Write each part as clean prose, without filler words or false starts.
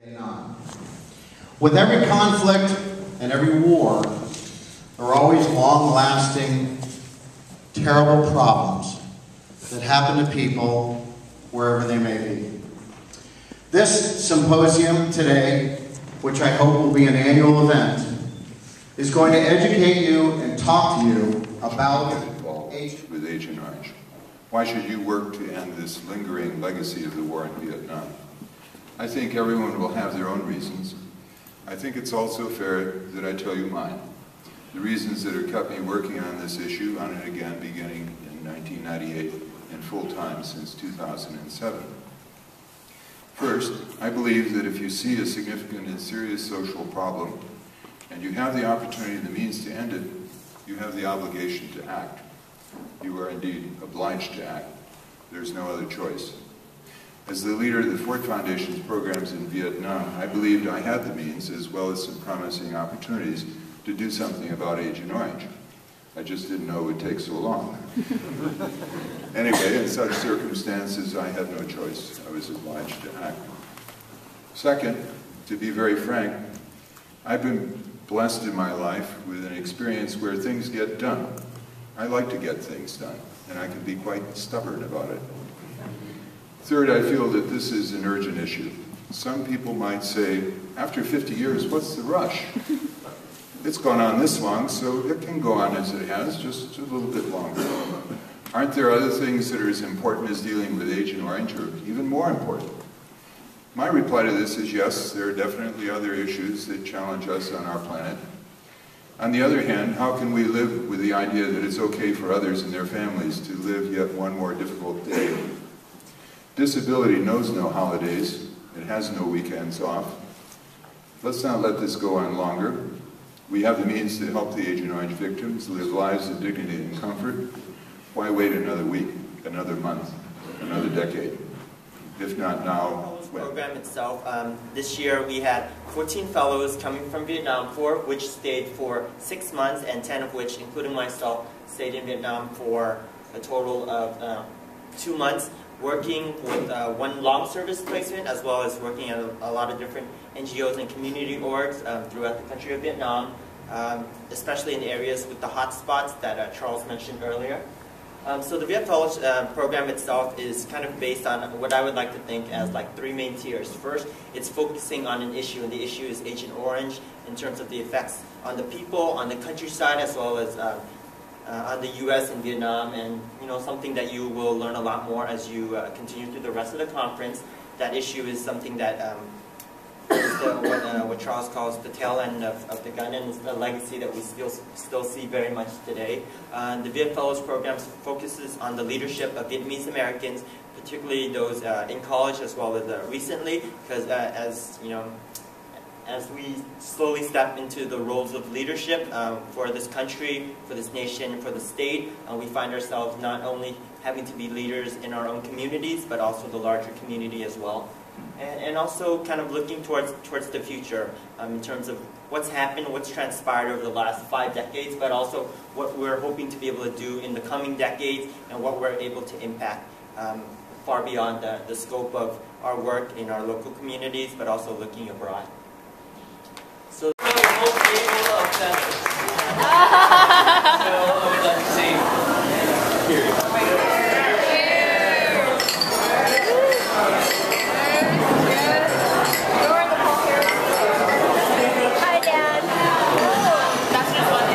Vietnam. With every conflict and every war, there are always long-lasting, terrible problems that happen to people wherever they may be. This symposium today, which I hope will be an annual event, is going to educate you and talk to you about with Agent Orange. Why should you work to end this lingering legacy of the war in Vietnam? I think everyone will have their own reasons. I think it's also fair that I tell you mine. The reasons that have kept me working on this issue on and again beginning in 1998 and full-time since 2007. First, I believe that if you see a significant and serious social problem and you have the opportunity and the means to end it, you have the obligation to act. You are indeed obliged to act. There's no other choice. As the leader of the Ford Foundation's programs in Vietnam, I believed I had the means, as well as some promising opportunities, to do something about Agent Orange. I just didn't know it would take so long. Anyway, in such circumstances, I had no choice. I was obliged to act. Second, to be very frank, I've been blessed in my life with an experience where things get done. I like to get things done, and I can be quite stubborn about it. Third, I feel that this is an urgent issue. Some people might say, after 50 years, what's the rush? It's gone on this long, so it can go on as it has, just a little bit longer. Aren't there other things that are as important as dealing with Agent Orange, or even more important? My reply to this is yes, there are definitely other issues that challenge us on our planet. On the other hand, how can we live with the idea that it's okay for others and their families to live yet one more difficult day? Disability knows no holidays. It has no weekends off. Let's not let this go on longer. We have the means to help the Agent Orange victims live lives of dignity and comfort. Why wait another week, another month, another decade? If not now, when? Program itself, this year we had 14 fellows coming from Vietnam, 4 of which stayed for 6 months, and 10 of which, including myself, stayed in Vietnam for a total of 2 months, working with one long service placement, as well as working at a lot of different NGOs and community orgs throughout the country of Vietnam, especially in areas with the hot spots that Charles mentioned earlier. So the VIET Fellows program itself is kind of based on what I would like to think as like 3 main tiers. First, it's focusing on an issue, and the issue is Agent Orange in terms of the effects on the people, on the countryside, as well as on the U.S. and Vietnam, and something that you will learn a lot more as you continue through the rest of the conference. That issue is something that is what Charles calls the tail end of the gun, and it's a legacy that we still see very much today. The VIET Fellows program focuses on the leadership of Vietnamese Americans, particularly those in college as well as recently, because as we slowly step into the roles of leadership for this country, for this nation, for the state, we find ourselves not only having to be leaders in our own communities, but also the larger community as well. And also kind of looking towards the future in terms of what's happened, what's transpired over the last 5 decades, but also what we're hoping to be able to do in the coming decades, and what we're able to impact far beyond the scope of our work in our local communities, but also looking abroad. So I would like to say, here. Hi, Dad. That's just one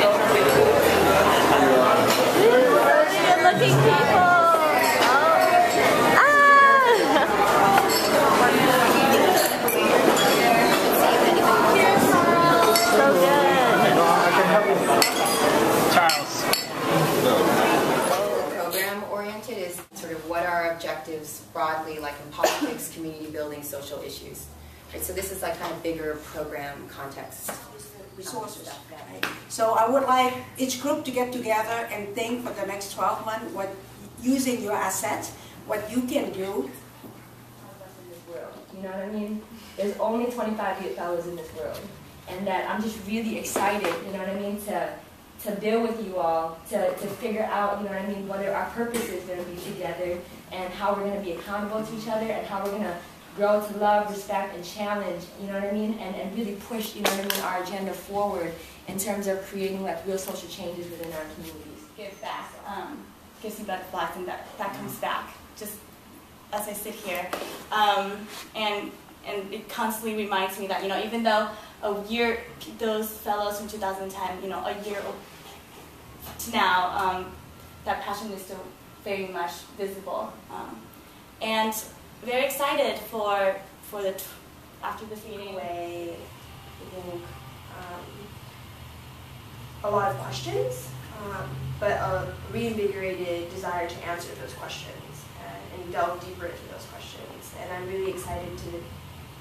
good-looking people. Program-oriented is sort of what are our objectives broadly, like in politics, community building, social issues. Right, so this is like kind of bigger program context. Resources. Right? So I would like each group to get together and think for the next 12 months what, using your assets, what you can do. You know what I mean? There's only 25 VIET fellows in this world, and that I'm just really excited, you know what I mean, to build with you all, to figure out, you know what I mean, what our purpose is going to be together, and how we're going to be accountable to each other, and how we're going to grow to love, respect, and challenge, you know what I mean, and really push, you know what I mean, our agenda forward in terms of creating like real social changes within our communities. Give back, gives me butterflies, and that comes back just as I sit here, and it constantly reminds me that, you know, even though those fellows from 2010, you know, a year to now, that passion is still very much visible, and very excited for the after this meeting. A lot of questions, but a reinvigorated desire to answer those questions and delve deeper into those questions. And I'm really excited to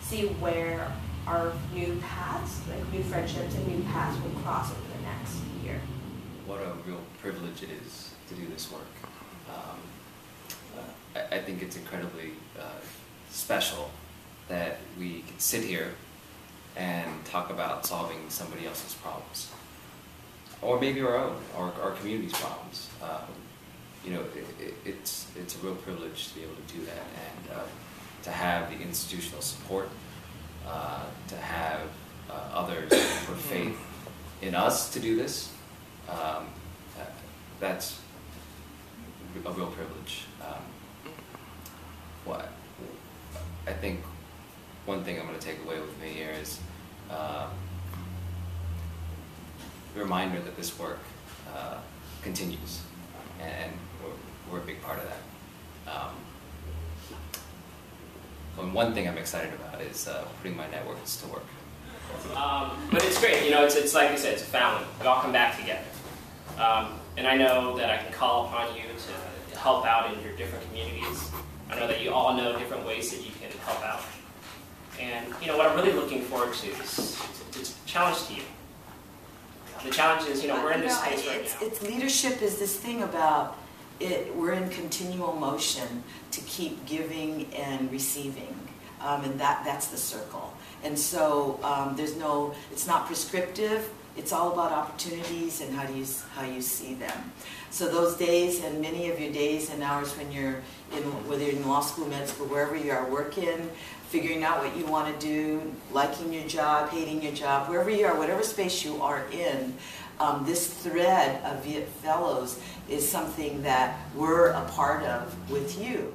see where our new paths, like new friendships and new paths, will cross over the next year. What a real privilege it is to do this work. I think it's incredibly special that we can sit here and talk about solving somebody else's problems, or maybe our own, or our community's problems. You know, it's a real privilege to be able to do that, and to have the institutional support, to have others put faith in us to do this. That's a real privilege. I think one thing I'm going to take away with me here is the reminder that this work continues, and we're a big part of that. And one thing I'm excited about is putting my networks to work. But it's great, you know, it's like you said, it's a family. We all come back together. And I know that I can call upon you to help out in your different communities. I know that you all know different ways that you can help out. And, you know, what I'm really looking forward to is a challenge to you. The challenge is, you know, we're in this space right now. It's leadership is this thing about it. We're in continual motion to keep giving and receiving, and that's the circle. And so it's not prescriptive. It's all about opportunities and how you see them. So those days, and many of your days and hours when you're whether you're in law school, med school, wherever you are working, figuring out what you want to do, liking your job, hating your job, wherever you are, whatever space you are in, this thread of VIET Fellows is something that we're a part of with you.